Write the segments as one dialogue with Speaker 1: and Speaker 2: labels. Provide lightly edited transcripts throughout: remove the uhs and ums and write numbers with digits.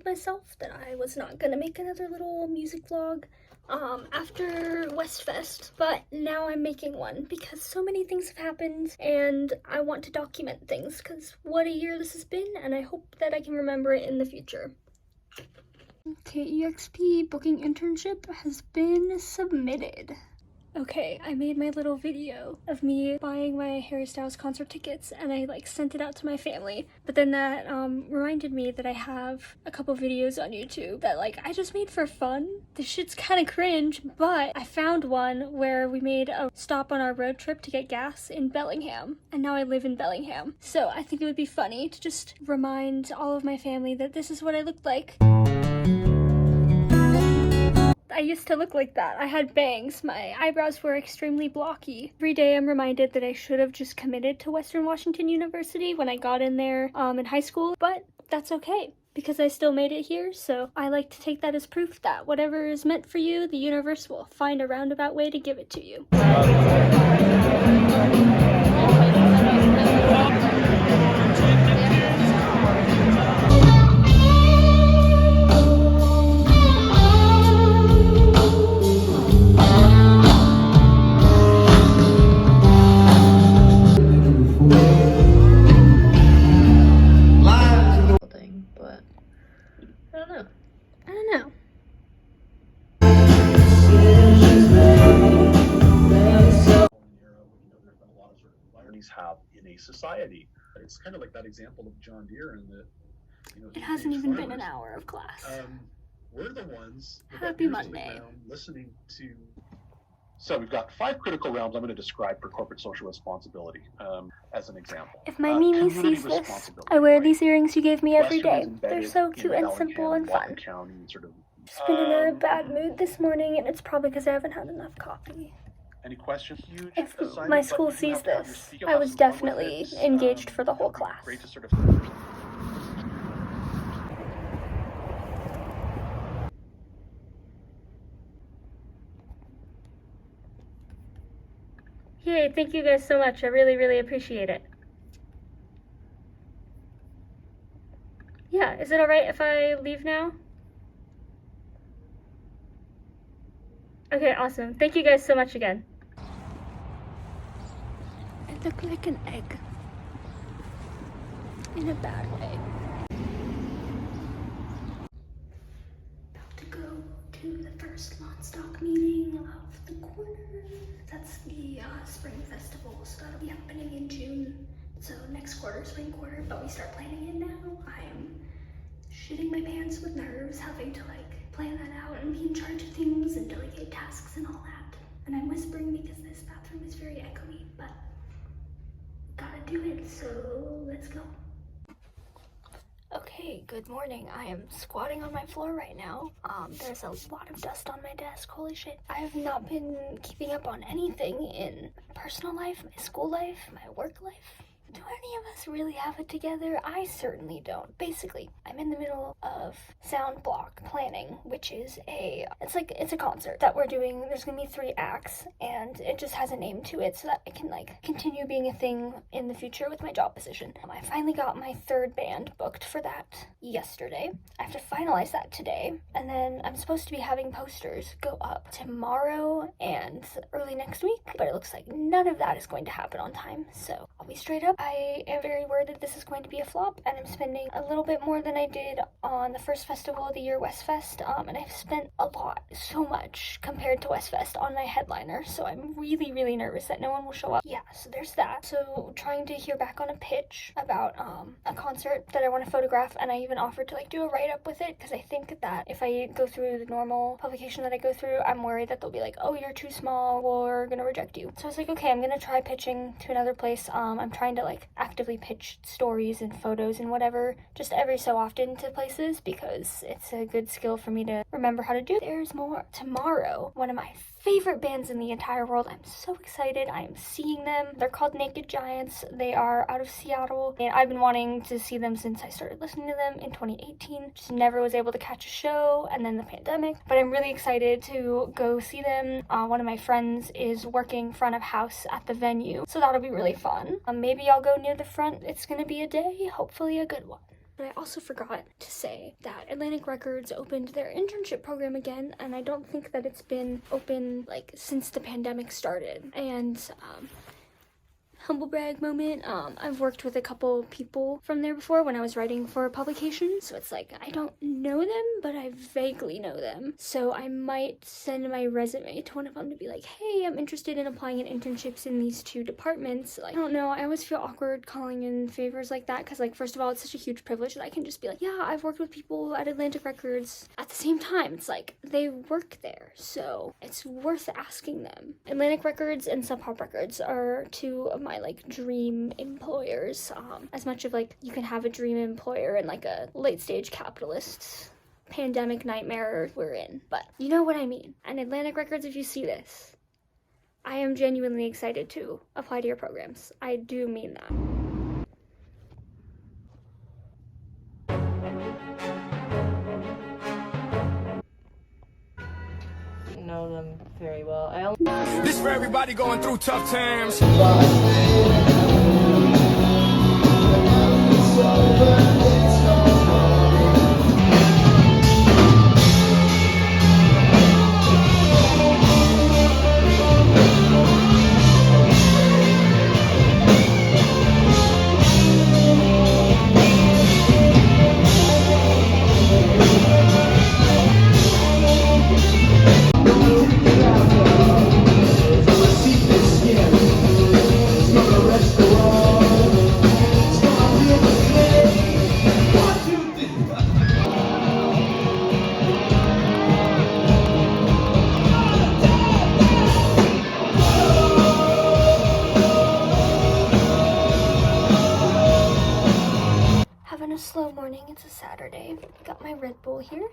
Speaker 1: myself that I was not gonna make another little music vlog after Westfest, but now I'm making one because so many things have happened and I want to document things because what a year this has been, and I hope that I can remember it in the future. Okay, EXP booking internship has been submitted. Okay, I made my little video of me buying my Harry Styles concert tickets and I like sent it out to my family. But then that reminded me that I have a couple videos on YouTube that like I just made for fun. This shit's kind of cringe, but I found one where we made a stop on our road trip to get gas in Bellingham. And now I live in Bellingham. So I think it would be funny to just remind all of my family that this is what I looked like. I used to look like that. I had bangs. My eyebrows were extremely blocky. Every day I'm reminded that I should have just committed to Western Washington University when I got in there in high school, but that's okay because I still made it here, so I like to take that as proof that whatever is meant for you, the universe will find a roundabout way to give it to you.
Speaker 2: Have in a society. It's kind of like that example of John Deere and the,
Speaker 1: it hasn't even been an hour of class.
Speaker 2: We're the ones
Speaker 1: Happy Monday
Speaker 2: listening to. So we've got 5 critical realms I'm going to describe for corporate social responsibility as an example.
Speaker 1: If my Mimi sees this, I wear these earrings you gave me every day. They're so cute and simple and fun. Just been in a bad mood this morning, and it's probably because I haven't had enough coffee.
Speaker 2: Any questions?
Speaker 1: If my school sees this, I was definitely engaged for the whole class.
Speaker 2: Great to sort of...
Speaker 1: Yay, thank you guys so much. I really appreciate it. Yeah, is it alright if I leave now? Okay, awesome. Thank you guys so much again. I look like an egg. In a bad way. About to go to the first Monstock meeting of the quarter. That's the spring festival, so that'll be happening in June. So next quarter, spring quarter, but we start planning it now. I am shitting my pants with nerves, having to like plan that out and be in charge of things and delegate tasks and all that. And I'm whispering because this bathroom is very echoey, but gotta do it, so let's go. Okay, good morning. I am squatting on my floor right now. There's a lot of dust on my desk. Holy shit. I have not been keeping up on anything in my personal life, my school life, my work life. Do any of us really have it together? I certainly don't. Basically, I'm in the middle of sound block planning, which is it's a concert that we're doing. There's gonna be 3 acts, and it just has a name to it so that I can like continue being a thing in the future with my job position. I finally got my 3rd band booked for that yesterday. I have to finalize that today, and then I'm supposed to be having posters go up tomorrow and early next week, but it looks like none of that is going to happen on time, so I'll be straight up. I am very worried that this is going to be a flop, and I'm spending a little bit more than I did on the first festival of the year, Westfest, and I've spent a lot, so much, compared to Westfest on my headliner, so I'm really nervous that no one will show up. Yeah, so there's that. So trying to hear back on a pitch about a concert that I want to photograph, and I even offered to like do a write-up with it, because I think that if I go through the normal publication that I go through, I'm worried that they'll be like, oh, you're too small, we're gonna reject you. So I was like, okay, I'm gonna try pitching to another place. I'm trying to like actively pitch stories and photos and whatever just every so often to places because it's a good skill for me to remember how to do. There's more tomorrow. One of my favorite bands in the entire world. I'm so excited. I am seeing them. They're called Naked Giants. They are out of Seattle, and I've been wanting to see them since I started listening to them in 2018. Just never was able to catch a show, and then the pandemic. But I'm really excited to go see them. One of my friends is working front of house at the venue, so that'll be really fun. Maybe I'll go near the front. It's gonna be a day, hopefully a good one. But I also forgot to say that Atlantic Records opened their internship program again, and I don't think that it's been open like since the pandemic started. And humble brag moment, I've worked with a couple people from there before when I was writing for a publication, so it's like I don't know them, but I vaguely know them. So I might send my resume to one of them to be like, hey, I'm interested in applying in internships in these 2 departments. Like, I don't know, I always feel awkward calling in favors like that, because like, first of all, it's such a huge privilege that I can just be like, yeah, I've worked with people at Atlantic Records. At the same time, it's like, they work there, so it's worth asking them. Atlantic Records and Sub Pop Records are 2 of my like dream employers. As much of like you can have a dream employer in like a late stage capitalist pandemic nightmare we're in, but you know what I mean. And Atlantic Records, if you see this, I am genuinely excited to apply to your programs. I do mean that.
Speaker 3: Know them very well.
Speaker 4: This for everybody going through tough times.
Speaker 1: Having a slow morning, it's a Saturday. Got my Red Bull here.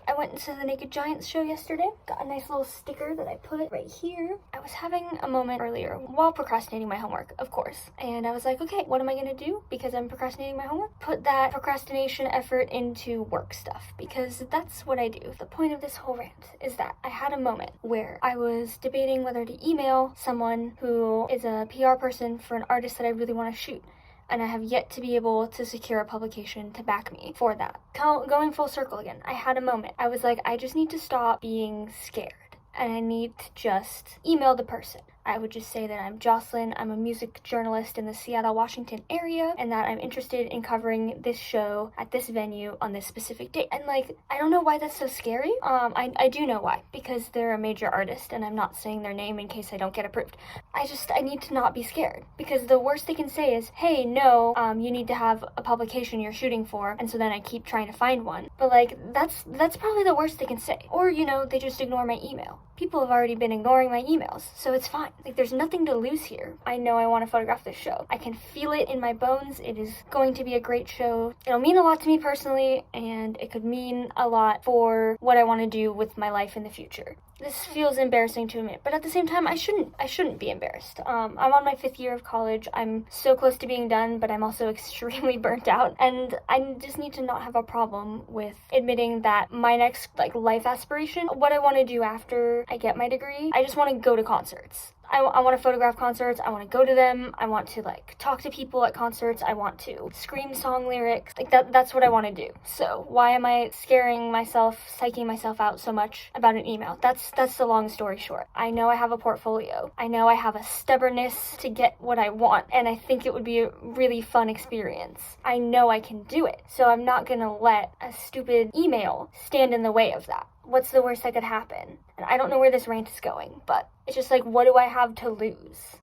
Speaker 1: I went to the Naked Giants show yesterday. Got a nice little sticker that I put right here. I was having a moment earlier while procrastinating my homework, of course. And I was like, okay, what am I gonna do because I'm procrastinating my homework? Put that procrastination effort into work stuff, because that's what I do. The point of this whole rant is that I had a moment where I was debating whether to email someone who is a PR person for an artist that I really want to shoot. And I have yet to be able to secure a publication to back me for that. Going full circle again, I had a moment. I was like, I just need to stop being scared, and I need to just email the person. I would just say that I'm Jocelyn, I'm a music journalist in the Seattle, Washington area, and that I'm interested in covering this show at this venue on this specific date. And like, I don't know why that's so scary. I do know why, because they're a major artist, and I'm not saying their name in case I don't get approved. I need to not be scared, because the worst they can say is, hey, no, you need to have a publication you're shooting for, and so then I keep trying to find one. But like, that's probably the worst they can say. Or, you know, they just ignore my email. People have already been ignoring my emails, so it's fine. Like, there's nothing to lose here. I know I want to photograph this show. I can feel it in my bones. It is going to be a great show. It'll mean a lot to me personally, and it could mean a lot for what I want to do with my life in the future. This feels embarrassing to admit, but at the same time, I shouldn't be embarrassed. I'm on my 5th year of college. I'm so close to being done, but I'm also extremely burnt out, and I just need to not have a problem with admitting that my next life aspiration, what I want to do after I get my degree, I just want to go to concerts. I want to photograph concerts. I want to go to them. I want to talk to people at concerts. I want to scream song lyrics. That's what I want to do. So why am I scaring myself, psyching myself out so much about an email? That's the long story short. I know I have a portfolio. I know I have a stubbornness to get what I want, and I think it would be a really fun experience. I know I can do it. So I'm not gonna let a stupid email stand in the way of that. What's the worst that could happen? And I don't know where this rant is going, but it's just what do I have to lose?